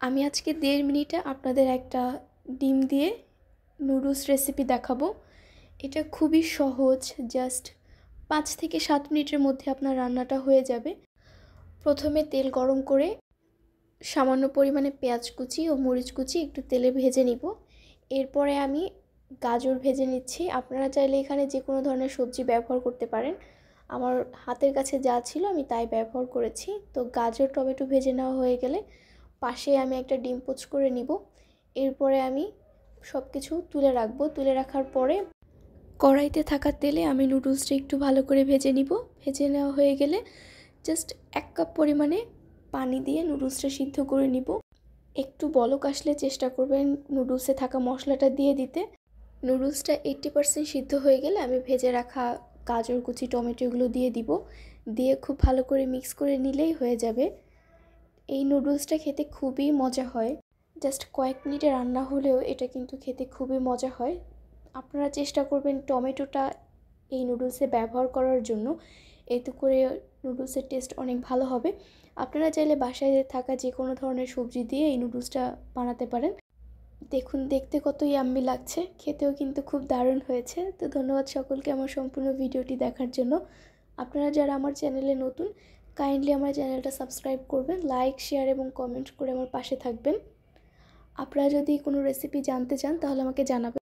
আমি আজকে 1.5 মিনিটে আপনাদের একটা ডিম দিয়ে নুডলস রেসিপি দেখাবো। এটা খুবই সহজ, জাস্ট 5 থেকে 7 মিনিটের মধ্যে আপনার রান্নাটা হয়ে যাবে। প্রথমে তেল গরম করে সামান্য পরিমাণে পেঁয়াজ কুচি ও মরিচ কুচি একটু তেলে ভেজে নিব। এরপরে আমি গাজর ভেজে নিচ্ছি। আপনারা চাইলে এখানে যে কোনো ধরনের সবজি ব্যবহার করতে পারেন। আমার হাতের কাছে যা ছিল আমি তাই ব্যবহার করেছি। তো গাজর টমেটো ভেজে নেওয়া হয়ে গেলে পাশে আমি একটা ডিম পোচ করে নিব। এরপরে আমি সব কিছু তুলে রাখবো। তুলে রাখার পরে কড়াইতে থাকা তেলে আমি নুডলসটা একটু ভালো করে ভেজে নিব। ভেজে নেওয়া হয়ে গেলে জাস্ট 1 কাপ পরিমাণে পানি দিয়ে নুডলসটা সিদ্ধ করে নিব। একটু বলক আসলে চেষ্টা করবেন নুডলসে থাকা মশলাটা দিয়ে দিতে। নুডলসটা 80% সিদ্ধ হয়ে গেলে আমি ভেজে রাখা গাজর কুচি টমেটো এগুলো দিয়ে দিব। দিয়ে খুব ভালো করে মিক্স করে নিলেই হয়ে যাবে। এই নুডলসটা খেতে খুবই মজা হয়। জাস্ট কয়েক মিনিটে রান্না হলেও এটা কিন্তু খেতে খুবই মজা হয়। আপনারা চেষ্টা করবেন টমেটোটা এই নুডলসে ব্যবহার করার জন্য, এতে করে নুডলসের টেস্ট অনেক ভালো হবে। আপনারা চাইলে বাসায় থাকা যে কোনো ধরনের সবজি দিয়ে এই নুডলসটা বানাতে পারেন। দেখুন দেখতে কত ইয়াম্মি লাগছে, খেতেও কিন্তু খুব দারুণ হয়েছে। তো ধন্যবাদ সকলকে আমার সম্পূর্ণ ভিডিওটি দেখার জন্য। আপনারা যারা আমার চ্যানেলে নতুন, কাইন্ডলি আমার চ্যানেলটা সাবস্ক্রাইব করবেন, লাইক শেয়ার এবং কমেন্ট করে আমার পাশে থাকবেন। আপনারা যদি কোনো রেসিপি জানতে চান তাহলে আমাকে জানাবেন।